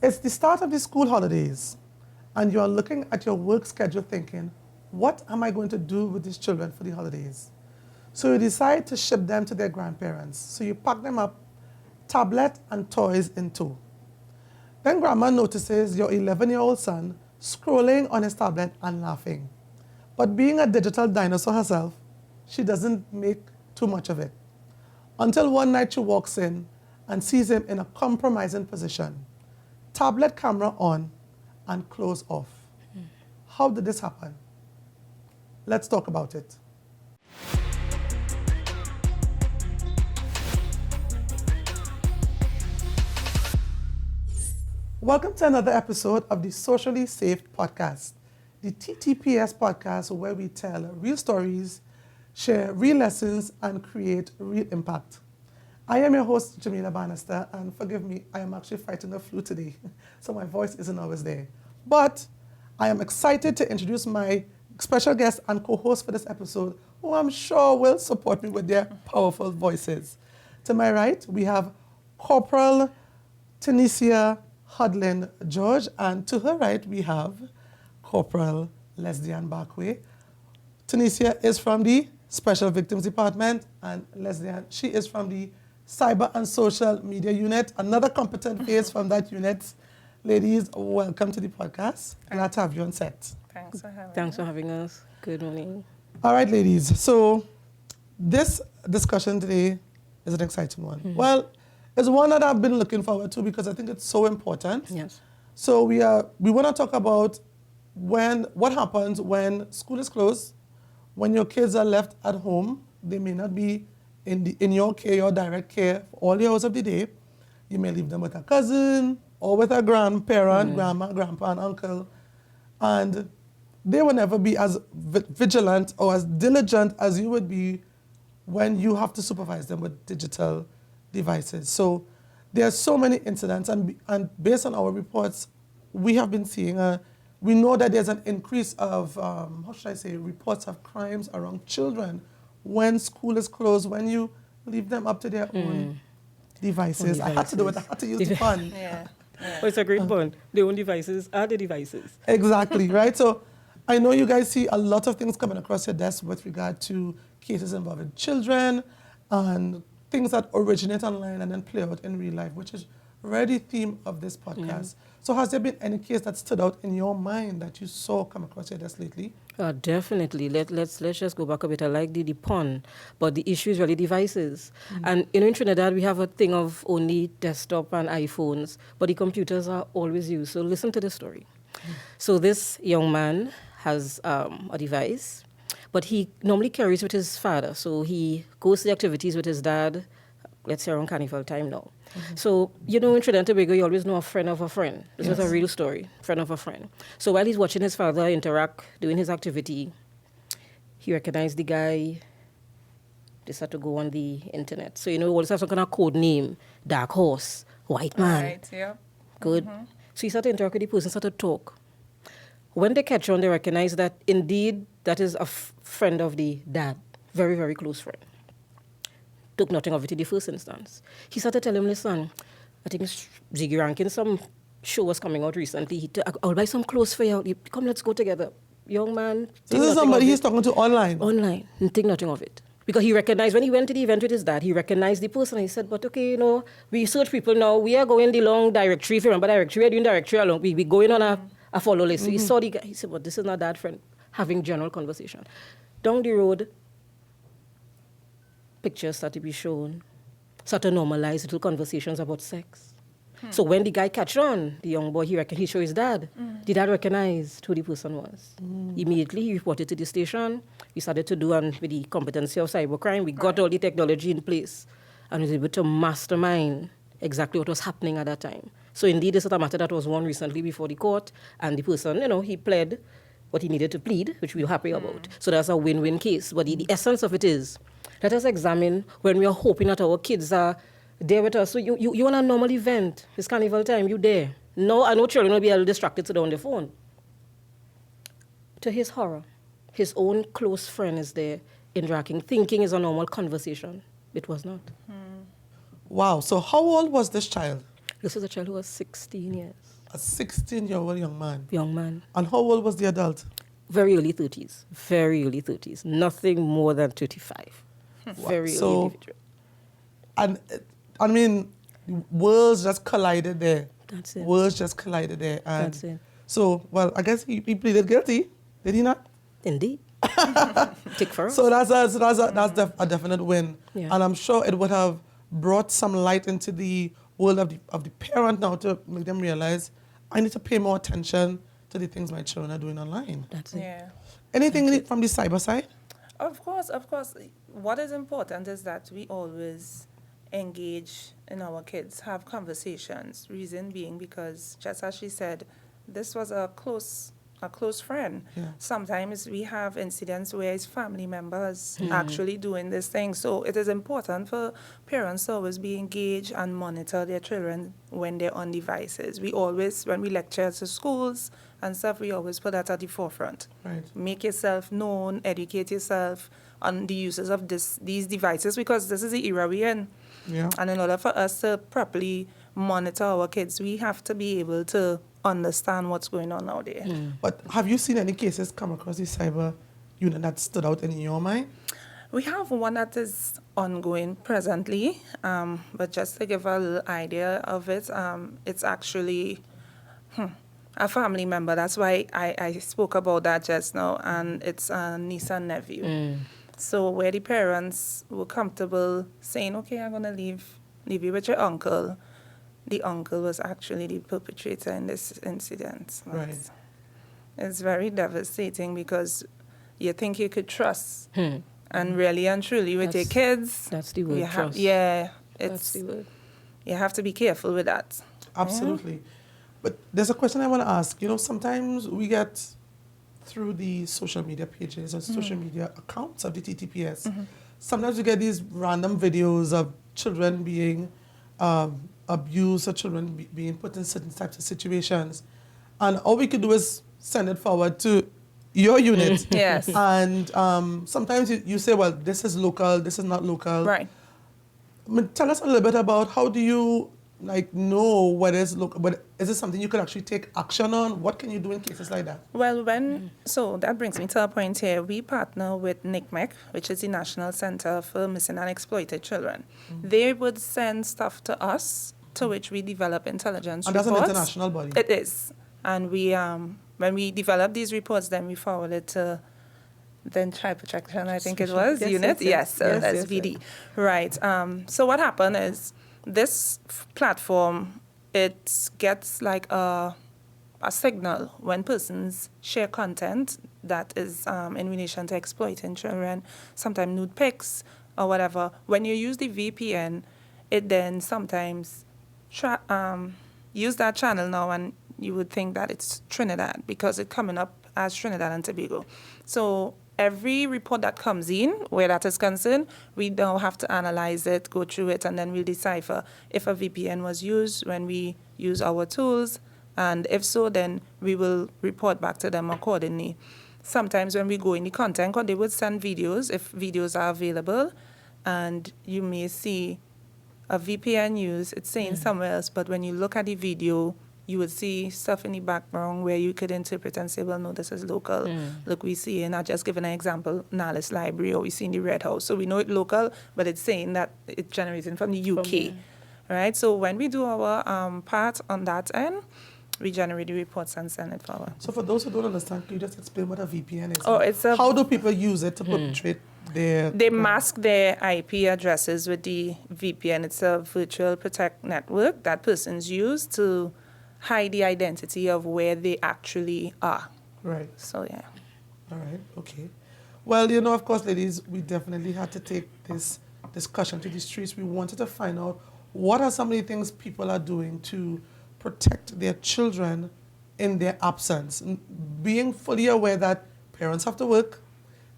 It's the start of the school holidays, and you are looking at your work schedule thinking, what am I going to do with these children for the holidays? So you decide to ship them to their grandparents. So you pack them up, tablet and toys in tow. Then grandma notices your 11-year-old son scrolling on his tablet and laughing. But being a digital dinosaur herself, she doesn't make too much of it. Until one night she walks in and sees him in a compromising position. Tablet camera on and clothes off. How did this happen? Let's talk about it. Welcome to another episode of the Socially Safe Podcast, the TTPS podcast where we tell real stories, share real lessons, and create real impact. I am your host, Jamila Bannister, and forgive me, I am actually fighting the flu today, so my voice isn't always there. But I am excited to introduce my special guest and co-host for this episode, who I'm sure will support me with their powerful voices. To my right, we have Corporal Tynisa Hudlin-George, and to her right, we have Corporal Lesdian Bakwe. Tynisa is from the Special Victims Department, and Lesdian, she is from the Cyber and Social Media Unit, another competent face from that unit. Ladies, welcome to the podcast. Glad to have you on set. Thanks for having us. Good morning. All right, ladies. So this discussion today is an exciting one. Mm-hmm. Well, it's one that I've been looking forward to because I think it's so important. Yes. So we want to talk about what happens when school is closed, when your kids are left at home. They may not be in your care, your direct care, for all the hours of the day. You may leave them with a cousin or with a grandparent, grandma, grandpa, and uncle. And they will never be as vigilant or as diligent as you would be when you have to supervise them with digital devices. So there are so many incidents, and based on our reports, we have been seeing, we know that there's an increase of, reports of crimes around children when school is closed, when you leave them up to their own devices. I had to do it, I had to use the fun. Yeah. Well, it's a great point. Their own devices are the devices. Exactly, right? So I know you guys see a lot of things coming across your desk with regard to cases involving children and things that originate online and then play out in real life, which is really the theme of this podcast. So has there been any case that stood out in your mind that you saw come across your desk lately? Definitely. Let's just go back a bit. I like the pun, but the issue is really devices. And in Trinidad, we have a thing of only desktop and iPhones, but the computers are always used. So listen to the story. So this young man has a device, but he normally carries with his father. So he goes to the activities with his dad, let's say around carnival time now. So, in Trinidad and Tobago, you always know a friend of a friend. This is a real story, friend of a friend. So while he's watching his father interact, doing his activity, he recognized the guy. They start to go on the internet. So, always have some kind of code name, dark horse, white man. Right, yeah. Good. So he started to interact with the person, started to talk. When they catch on, they recognize that indeed that is a friend of the dad, very, very close friend. Took nothing of it in the first instance. He started telling him, listen, I think Ziggy Rankin, some show was coming out recently. I'll buy some clothes for you. Come, let's go together. Young man. So this is somebody he's talking to online? Online. And think nothing of it. Because he recognized, when he went to the event with his dad, he recognized the person. He said, but okay, we search people now. We are going the long directory. If you remember directory, we are doing directory along. We going on a follow list. So he saw the guy. He said, but this is not that friend. Having general conversation. Down the road, pictures start to be shown, start to normalize little conversations about sex. So when the guy catch on, the young boy, he showed his dad. The dad recognized who the person was. Immediately, he reported to the station. We started to do, and with the competency of cybercrime, we got all the technology in place and was able to mastermind exactly what was happening at that time. So indeed, this is a matter that was won recently before the court, and the person, he pled what he needed to plead, which we were happy about. So that's a win-win case. But the essence of it is, let us examine when we are hoping that our kids are there with us. So you on a normal event, it's carnival time, you there. No, I know children will be a little distracted, so they're on their phone. To his horror, his own close friend is there interacting, thinking is a normal conversation. It was not. Wow. So how old was this child? This is a child who was 16 years. a 16-year-old young man. Young man. And how old was the adult? Very early 30s. Very early 30s. Nothing more than 35. Very early individual. And I mean, worlds just collided there. That's it. Worlds just collided there. And That's it. so, well, I guess he pleaded guilty. Did he not? Indeed. Tick for us. So that's a definite win. Yeah. And I'm sure it would have brought some light into the world of the parent now to make them realize, I need to pay more attention to the things my children are doing online. That's it. Yeah. Anything from the cyber side? Of course. What is important is that we always engage in our kids, have conversations. Reason being because, just as she said, this was a close friend. Yeah. Sometimes we have incidents where it's family members actually doing this thing. So it is important for parents to always be engaged and monitor their children when they're on devices. We always, when we lecture to schools and stuff, we always put that at the forefront. Right. Make yourself known, educate yourself on the uses of these devices, because this is the era we're in. Yeah. And in order for us to properly monitor our kids, we have to be able to understand what's going on out there. But have you seen any cases come across the cyber unit that stood out in your mind? We have one that is ongoing presently, but just to give a little idea of it, it's actually a family member. That's why I spoke about that just now, and it's a niece and nephew. So where the parents were comfortable saying, okay, I'm going to leave you with your uncle. The uncle was actually the perpetrator in this incident. Right. It's very devastating because you think you could trust. And really and truly with your kids. That's the word, trust. That's the word. You have to be careful with that. Absolutely. Yeah. But there's a question I want to ask. You know, sometimes we get through the social media pages or social media accounts of the TTPS, sometimes we get these random videos of children being abused or children being put in certain types of situations. And all we could do is send it forward to your unit. Yes. And sometimes you say, well, this is local, this is not local. Right. I mean, tell us a little bit about how do you know what is local, but is it something you could actually take action on? What can you do in cases like that? Well, so that brings me to a point here. We partner with NICMEC, which is the National Center for Missing and Exploited Children. They would send stuff to us, to which we develop intelligence And reports. that's an international body. It is. And we, when we develop these reports, then we forward it to then Child Protection, I think it was, unit. Yes, SVD. Right. So what happened is this platform, it gets like a signal when persons share content that is in relation to exploiting children, sometimes nude pics or whatever. When you use the VPN, it then sometimes use that channel now, and you would think that it's Trinidad because it's coming up as Trinidad and Tobago. So every report that comes in where that is concerned, we now have to analyze it, go through it, and then we'll decipher if a VPN was used when we use our tools, and if so, then we will report back to them accordingly. Sometimes when we go in the content, they would send videos, if videos are available, and you may see a VPN used, it's saying somewhere else, but when you look at the video, you would see stuff in the background where you could interpret and say, well, no, this is local. Look, we see, and I'll just give an example, Nallis Library, or we see in the Red House. So we know it's local, but it's saying that it's generating from the UK. Right? So when we do our part on that end, we generate the reports and send it forward. So for those who don't understand, can you just explain what a VPN is? How do people use it to perpetrate their... They mask their IP addresses with the VPN. It's a virtual protect network that persons use to hide the identity of where they actually are. Right. So, yeah. All right. Okay. Well, you know, of course, ladies, we definitely had to take this discussion to the streets. We wanted to find out what are some of the things people are doing to protect their children in their absence. Being fully aware that parents have to work,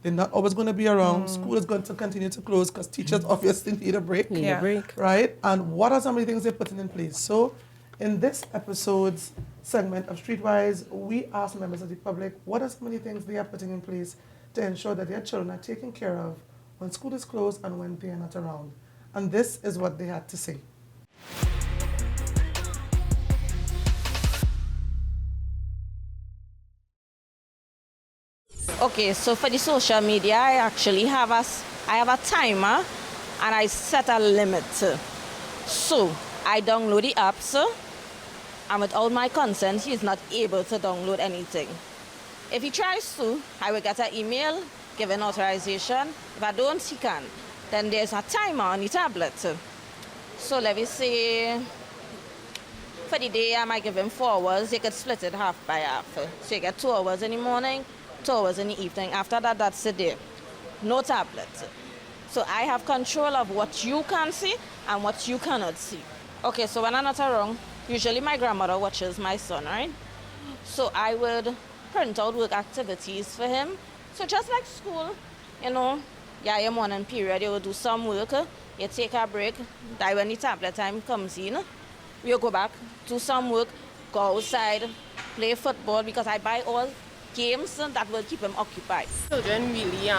they're not always going to be around. School is going to continue to close because teachers obviously need a break. Need a break. Right? And what are some of the things they're putting in place? So in this episode's segment of Streetwise, we asked members of the public what are some of the things they are putting in place to ensure that their children are taken care of when school is closed and when they are not around. And this is what they had to say. Okay, so for the social media, I actually have a timer, and I set a limit. So I download the apps, and without my consent, he is not able to download anything. If he tries to, I will get an email giving authorization. If I don't, he can. Then there's a timer on the tablet. So let me say, for the day, I might give him 4 hours. You could split it half by half. So you get 2 hours in the morning, 2 hours in the evening. After that, that's the day. No tablet. So I have control of what you can see and what you cannot see. Okay, so when I'm not around, usually my grandmother watches my son, right? So I would print out work activities for him. So just like school, your morning period, you will do some work, you take a break, that when the tablet time comes in, you go back, do some work, go outside, play football, because I buy all games that will keep him occupied. Children really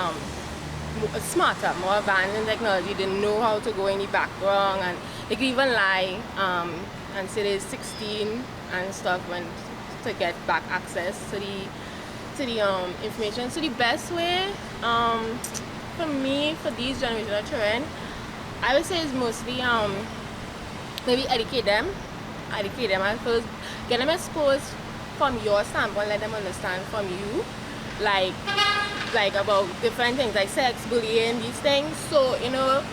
smarter, more advanced in technology. They know how to go in the background, and they can even lie and say they're 16 and stuff to get back access to the information. So the best way for me, for these generational children, I would say is mostly maybe educate them at first, get them exposed from your standpoint, let them understand from you, like about different things like sex, bullying, these things. So they will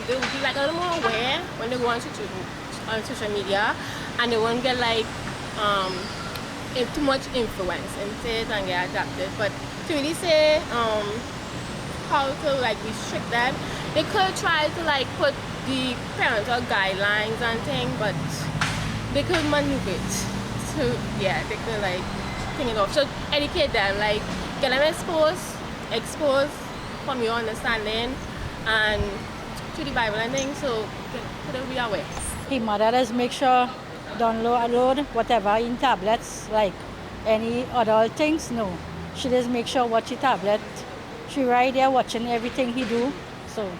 be like a little more aware when they go on social media, and they won't get like too much influence into it and get adapted. But to really say how to like restrict them, they could try to like put the parental guidelines and things, but they could maneuver it. So yeah, they could like think it off. So educate them, like get them exposed from your understanding and to the Bible and things, so could they be aware. The mother does make sure download whatever in tablets, like any adult things, no. She does make sure watch the tablet. She right there watching everything he do, so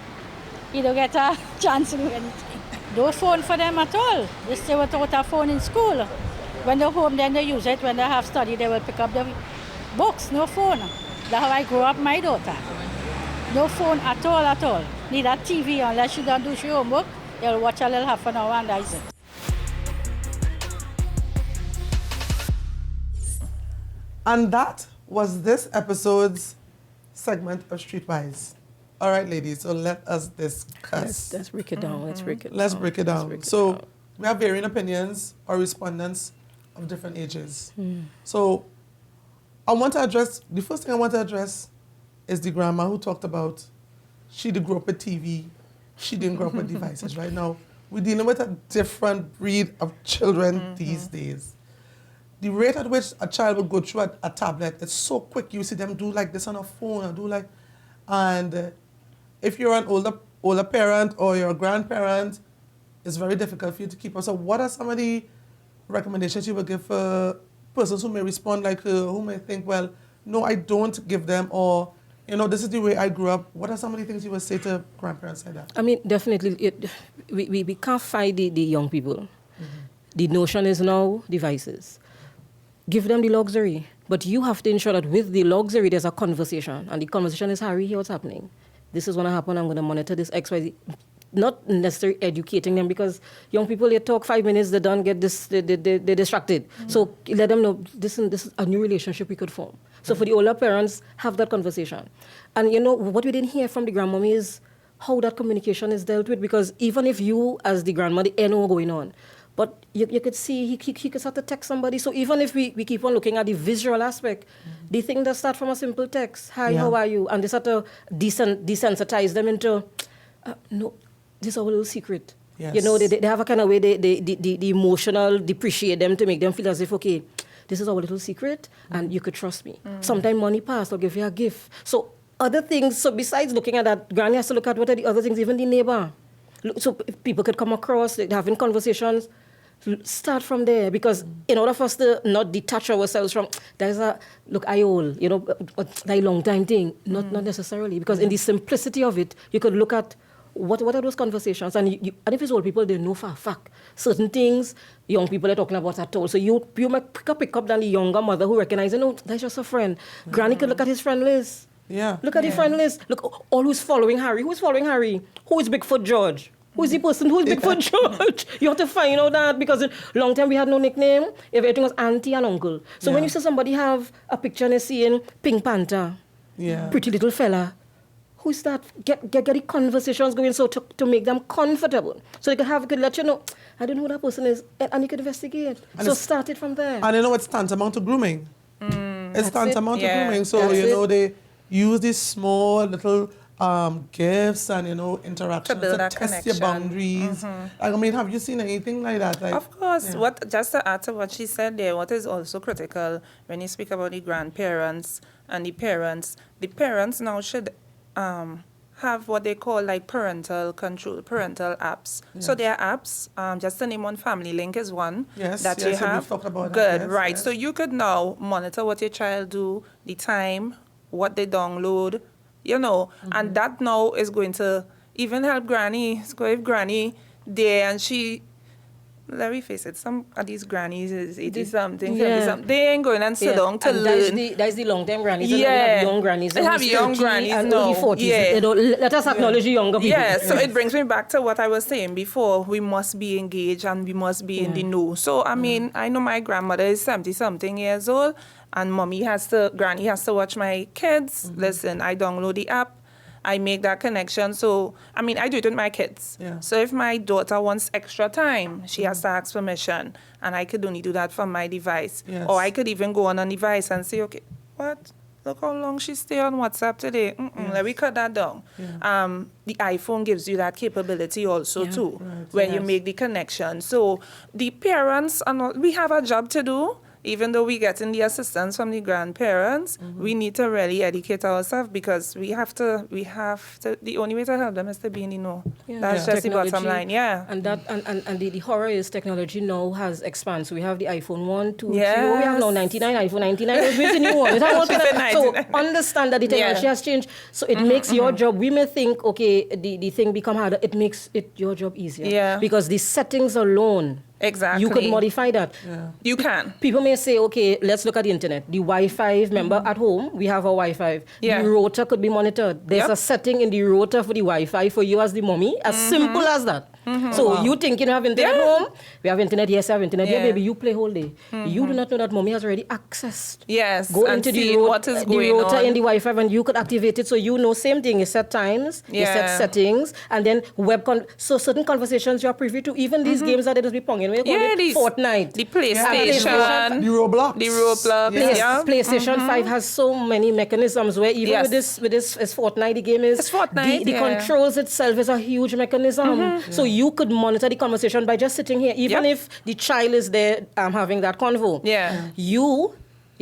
he don't get a chance to do anything. No phone for them at all. They stay without a phone in school. When they're home, then they use it. When they have study, they will pick up the books, no phone. That's how I grew up my daughter. No phone at all. Need a TV unless she don't do her homework. They'll watch a little half an hour and that's it. And that was this episode's segment of Streetwise. All right, ladies, so let us discuss. Let's break it down. Let's break it down. So we have varying opinions or respondents of different ages. So I want to address, the first thing I want to address is the grandma who talked about she did grow up with TV, she didn't grow up with devices. Right now, we're dealing with a different breed of children these days. The rate at which a child will go through a tablet, it's so quick. You see them do like this on a phone, and if you're an older parent or you're a grandparent, it's very difficult for you to keep up. So what are some of the recommendations you would give for persons who may respond like her, who may think, well, no, I don't give them, or, this is the way I grew up. What are some of the things you would say to grandparents like that? I mean, definitely, we can't fight the young people. The notion is now devices. Give them the luxury, but you have to ensure that with the luxury, there's a conversation, and the conversation is, Harry, here's what's happening. This is going to happen. I'm going to monitor this XYZ. Not necessarily educating them, because young people, they talk 5 minutes, they don't get this, they're distracted. So let them know this is a new relationship we could form. So for the older parents, have that conversation. And what we didn't hear from the grandmommy is how that communication is dealt with, because even if you, as the grandmother, know what's going on, but you could see he could start to text somebody. So even if we keep on looking at the visual aspect, the thing that start from a simple text, hi, how are you? And they start to desensitize them into, no, this is our little secret. Yes. They have a kind of way, the emotional depreciate them to make them feel as if, okay, this is our little secret and you could trust me. Sometimes money pass, I'll give you a gift. So other things, so besides looking at that, Granny has to look at what are the other things, even the neighbor. So people could come across, they're having conversations. Start from there, because in order for us to not detach ourselves from, there's a, look, I old, that long time thing. Not necessarily, because in the simplicity of it, you could look at what are those conversations? And and if it's old people, they know for a fact certain things young people are talking about at all. So you might pick up than the younger mother who recognizes, no, that's just a friend. Granny could look at his friend list. Yeah. Look at his friend list. Look, all who's following Harry. Who's following Harry? Who is Bigfoot George? Who is the person who is Bigfoot George? You have to find out that, because in long time we had no nickname. Everything was auntie and uncle. So when you see somebody have a picture and they're seeing Pink Panther, pretty little fella, who's that? Get the conversations going so to make them comfortable. So they could let you know, I don't know who that person is, and you could investigate. And so start it from there. And you know it's tantamount to grooming. It's tantamount to grooming. So, they use these small little gifts and, interactions to build that test your boundaries. I mean, have you seen anything like that? Of course. Just to add to what she said there, what is also critical when you speak about the grandparents and the parents now should have what they call like parental control, parental apps. Yes. So there are apps, just to name one, Family Link is one that you have. We've talked about Good, that. right. Yes. So you could now monitor what your child do, the time, what they download, and that now is going to even help Granny. So if Granny there and she, let me face it, some of these grannies is 80-something, 50-something. They ain't going and sit down to learn. That's the long-term grannies. Yeah. They have young grannies. They have young grannies and now. early 40s. Let us acknowledge the younger people. Yeah, so it brings me back to what I was saying before. We must be engaged and we must be in the know. So, I mean, I know my grandmother is 70-something years old, and Granny has to watch my kids. Listen, I download the app. I make that connection. So, I mean, I do it with my kids. Yeah. So if my daughter wants extra time, she has to ask permission. And I could only do that from my device. Yes. Or I could even go on device and say, okay, what? Look how long she stay on WhatsApp today. Let me cut that down. Yeah. The iPhone gives you that capability also too, when you make the connection. So the parents, we have a job to do. Even though we get in the assistance from the grandparents, we need to really educate ourselves, because we have to, the only way to help them is to be in the know. That's just Technology, the bottom line, And that and the horror is technology now has expanded. So we have the iPhone 1, 2, 3, Yes. we have now 99, iPhone 99, there's a new one. So understand that the technology has changed. So it makes your job, we may think, okay, the thing become harder, it makes your job easier. Yeah. Because the settings alone, exactly, you could modify that. Yeah. You can. People may say, okay, let's look at the internet. The Wi-Fi, remember at home, we have our Wi-Fi. Yeah. The router could be monitored. There's a setting in the router for the Wi-Fi for you as the mommy, as simple as that. So you think you have internet at home? We have internet, yes, I have internet. Yeah, baby, you play whole day. You do not know that mommy has already accessed. Yes, Go and into see what is going the router on. in the Wi-Fi, and you could activate it. So you know, same thing, you set times, you set settings, and then so certain conversations you are privy to. Even these games that they just be ponging. We call it Fortnite. The PlayStation. The Roblox. PlayStation 5 has so many mechanisms where even with this as Fortnite, the game is the controls itself is a huge mechanism. So you could monitor the conversation by just sitting here, even if the child is there having that convo. Yeah. You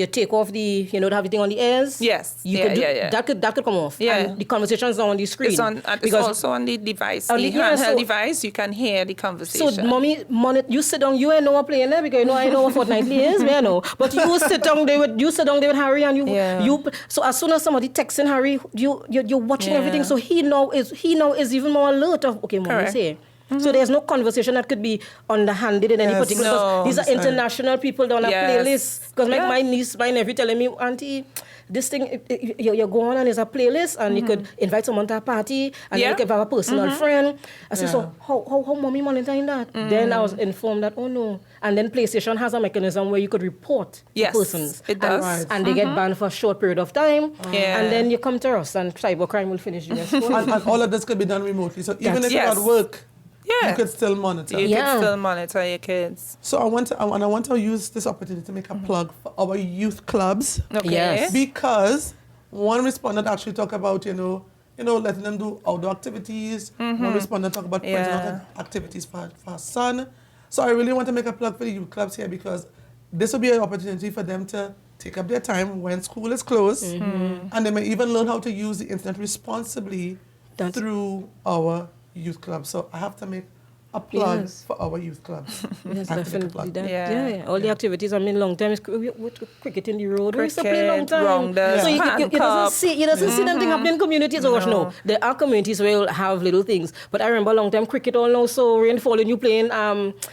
take off the, everything on the ears. Yes. You could do, that could come off. Yeah. And the conversation's not on the screen. It's also on the device. On the the handheld device, you can hear the conversation. So, mommy, you sit down, you ain't know what playing there, because I know what Fortnite is, I know. But you sit down there with Harry, and you. So as soon as somebody texting Harry, you're watching everything. So he now is even more alert of, okay, mommy's here. So there's no conversation that could be underhanded in any particular. No. These are international people down a playlist. Because my niece, my nephew telling me, Auntie, this thing, you go on and there's a playlist, and you could invite someone to a party, and then you could have a personal friend. I said, so how mommy monitoring that? Then I was informed that, oh no. And then PlayStation has a mechanism where you could report persons. It does. And they get banned for a short period of time. And then you come to us, and cybercrime will finish you. And all of this could be done remotely. So even if you're at work, you could still monitor. You could still monitor your kids. So I want to use this opportunity to make a plug for our youth clubs. Okay. Yes. Because one respondent actually talked about, letting them do outdoor activities. One respondent talked about printing out activities for her son. So I really want to make a plug for the youth clubs here, because this will be an opportunity for them to take up their time when school is closed. And they may even learn how to use the internet responsibly through our youth club. So I have to make a plug Yes. for our youth clubs. Yes, I have to make a definitely. plug. That. Yeah. Yeah. All the activities. I mean, long time is cricket in the road. We used to play long Cricket, time. rounders, So you pan doesn't cup. see see them thing happening in communities. Oh, no. There are communities where you'll have little things. But I remember a long time cricket all now. So rainfall and you playing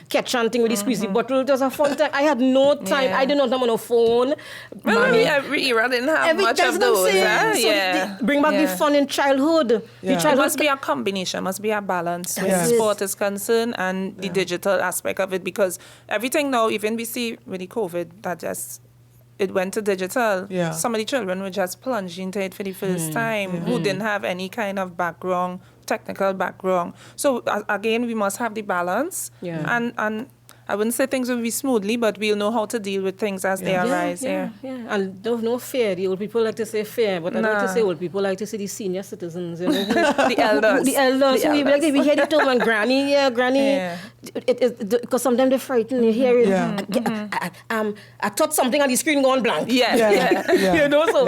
catch and thing with the squeezy bottle. It was a fun time. I had no time. Yeah. I did not have on a phone. Well, every era didn't have much that's of what I'm those. saying. So bring back the fun in childhood. Yeah. The It childhood must be a combination, must be a balance when Yes. sport is concerned and the digital aspect of it, because everything now, even we see with the COVID, that just it went to digital. Yeah. Some of the children were just plunged into it for the first time who didn't have any kind of background, technical background. So again, we must have the balance. Yeah. And I wouldn't say things will be smoothly, but we'll know how to deal with things as they arise. Yeah. And no fear. The old people like to say fear, but I like to say old people like to say the senior citizens, you know. The elders. The elders. The We like elders. we hear the term and granny, granny. Yeah. Because sometimes they're frightened. You hear it. Yeah. I thought something on the screen gone blank. Yeah. Yeah. You know, so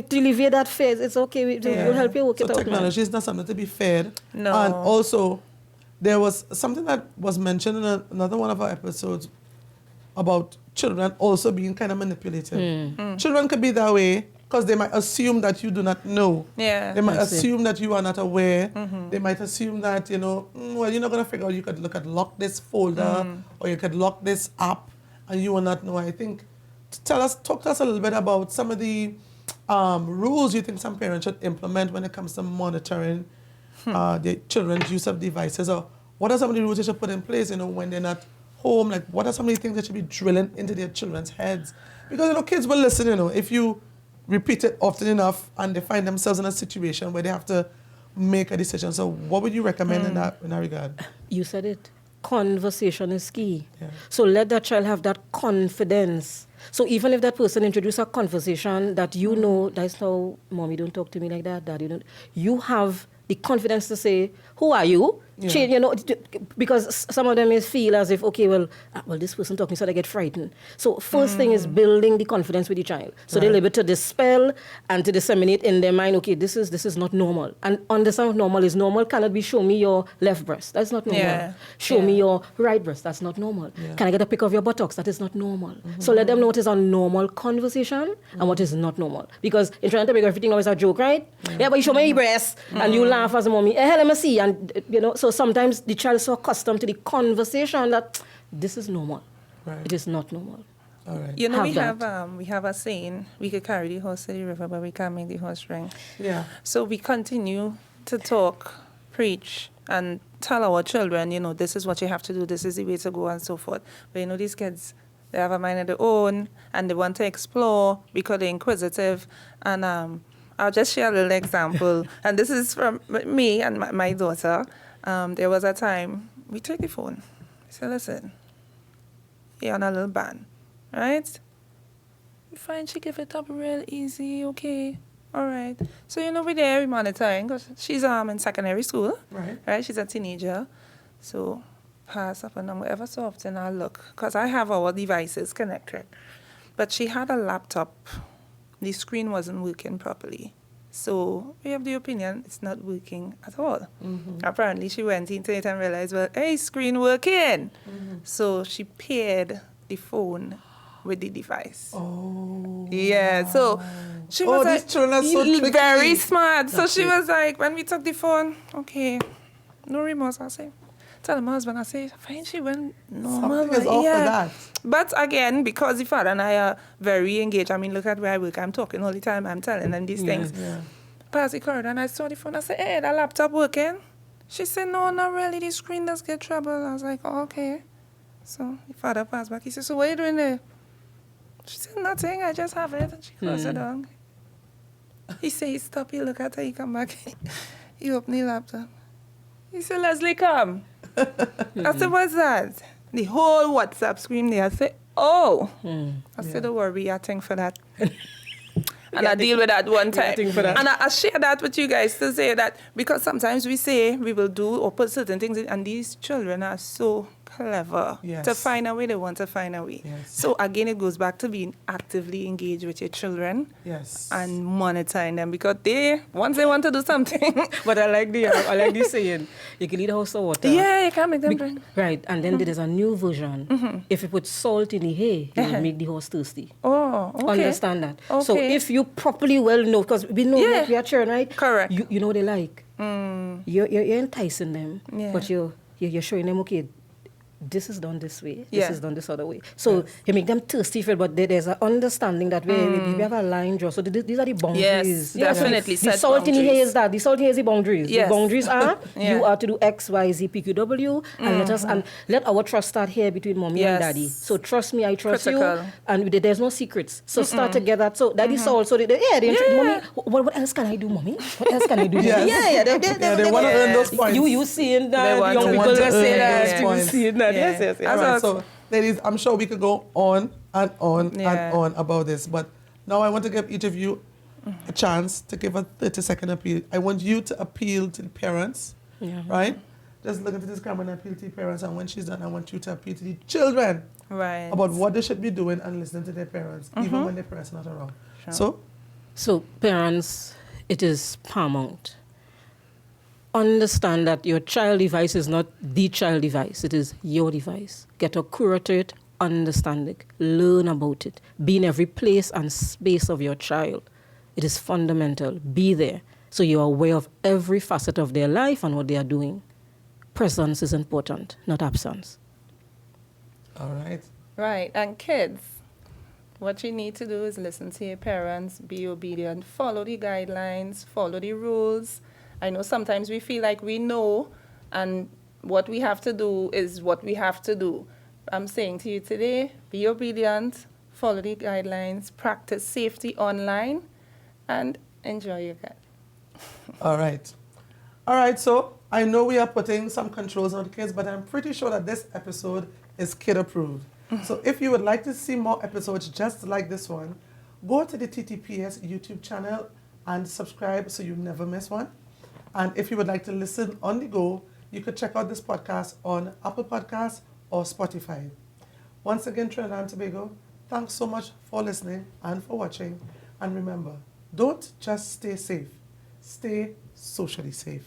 to alleviate that fear, it's okay. We'll help you work So it out. man. technology is not something to be feared. No. And also, there was something that was mentioned in another one of our episodes about children also being kind of manipulative. Children could be that way because they might assume that you do not know. Yeah. They might That's it. assume that you are not aware. They might assume that, well, you're not going to figure out, you could lock this folder or you could lock this app and you will not know. I think, talk to us a little bit about some of the rules you think some parents should implement when it comes to monitoring their children's use of devices, or what are some of the rules they should put in place, when they're not home? Like, what are some of the things that should be drilling into their children's heads? Because, kids will listen, if you repeat it often enough and they find themselves in a situation where they have to make a decision. So what would you recommend in that regard? You said it. Conversation is key. Yeah. So let that child have that confidence. So even if that person introduces a conversation that you know, that's how, Mommy, don't talk to me like that, Daddy, don't. You have the confidence to say, who are you? Yeah. Because some of them may feel as if, okay, well, this person talking, so they get frightened. So first thing is building the confidence with the child. So they're able to dispel and to disseminate in their mind, okay, this is not normal. And understand what normal is. Normal cannot be, show me your left breast. That's not normal. Yeah. Show me your right breast. That's not normal. Yeah. Can I get a pic of your buttocks? That is not normal. So let them know what is a normal conversation and what is not normal. Because in trying to make everything always a joke, right? Yeah, but you show me your breast and you laugh as a mommy. Hey, let me see. And, so sometimes the child is so accustomed to the conversation that this is normal. Right. It is not normal. All right. We have a saying, we could carry the horse to the river, but we can't make the horse drink. Yeah. So we continue to talk, preach, and tell our children, this is what you have to do, this is the way to go, and so forth. But these kids, they have a mind of their own, and they want to explore because they're inquisitive. And I'll just share a little example. And this is from me and my daughter. There was a time, we take the phone. We say, listen, you're on a little ban, right? We find she give it up real easy, okay, all right. So, we're there, we're monitoring, because she's in secondary school, right? She's a teenager. So, pass up and down, ever so often I look, because I have our devices connected. But she had a laptop. The screen wasn't working properly. So we have the opinion it's not working at all. Apparently she went into it and realized, well, hey, screen working. So she paired the phone with the device. Oh. Yeah, so she was these children are so tricky. very smart. So That's she it. was like, when we took the phone, okay, no remorse, I say. Tell my husband, I say, fine, she went normal. Something is off with that. But again, because the father and I are very engaged, I mean, look at where I work, I'm talking all the time, I'm telling them these things. Yeah. Pass the corridor and I saw the phone, I said, hey, that laptop working? She said, no, not really, the screen does get trouble. I was like, oh, okay. So the father passed back, he said, so what are you doing there? She said, nothing, I just have it. And she closed it down. He said, he stopped, he look at her, he come back, he opened the laptop. He said, Leslie, come. I said, what's that? The whole WhatsApp screen there. I said, oh. I said, don't worry, I think for that. And I deal with that one time. And I share that with you guys to say that because sometimes we say we will do or put certain things in, and these children are so clever Yes. to find a way they want to find a way. Yes. So again, it goes back to being actively engaged with your children. Yes. And monitoring them, because once they want to do something. But I like the saying, you can lead a house of water. Yeah, you can make them drink. Right, and then there is a new version. If you put salt in the hay, you will make the horse thirsty. Oh, okay. Understand that? Okay. So if you properly well know, because we know that we are children, right? Correct. You know what they like. You're enticing them, but you're showing them, okay, this is done this way, this is done this other way. So you make them thirsty for it, but there's an understanding that we have a line draw. So these are the boundaries. Yes, definitely. The salt in the hay is that. The salt in the hay is the boundaries. Yes. The boundaries are you are to do X, Y, Z, PQW, and let our trust start here between mommy and daddy. So trust me, I trust Critical. you, and there's no secrets. So start together. So that is all. So they mommy, what else can I do, mommy? What else can I do? Yes. They want to earn those points. You seeing that? want Young to people earn are saying those that. You points. seeing that? Yeah. Yes. All right, so ladies, I'm sure we could go on and on Yeah. and on about this, but now I want to give each of you a chance to give a 30-second appeal. I want you to appeal to the parents, right? Just look into this camera and appeal to the parents, and when she's done, I want you to appeal to the children about what they should be doing and listening to their parents, even when their parents are not around. Sure. So parents, it is paramount. Understand that your child device is not the child device. It is your device. Get accurate to it, understand it, learn about it. Be in every place and space of your child. It is fundamental. Be there so you are aware of every facet of their life and what they are doing. Presence is important, not absence. All right. Right, and kids, what you need to do is listen to your parents, be obedient, follow the guidelines, follow the rules. I know sometimes we feel like we know, and what we have to do is what we have to do. I'm saying to you today, be obedient, follow the guidelines, practice safety online, and enjoy your cat. All right. All right, so I know we are putting some controls on the kids, but I'm pretty sure that this episode is kid approved. So if you would like to see more episodes just like this one, go to the TTPS YouTube channel and subscribe so you never miss one. And if you would like to listen on the go, you could check out this podcast on Apple Podcasts or Spotify. Once again, Trinidad and Tobago, thanks so much for listening and for watching. And remember, don't just stay safe, stay socially safe.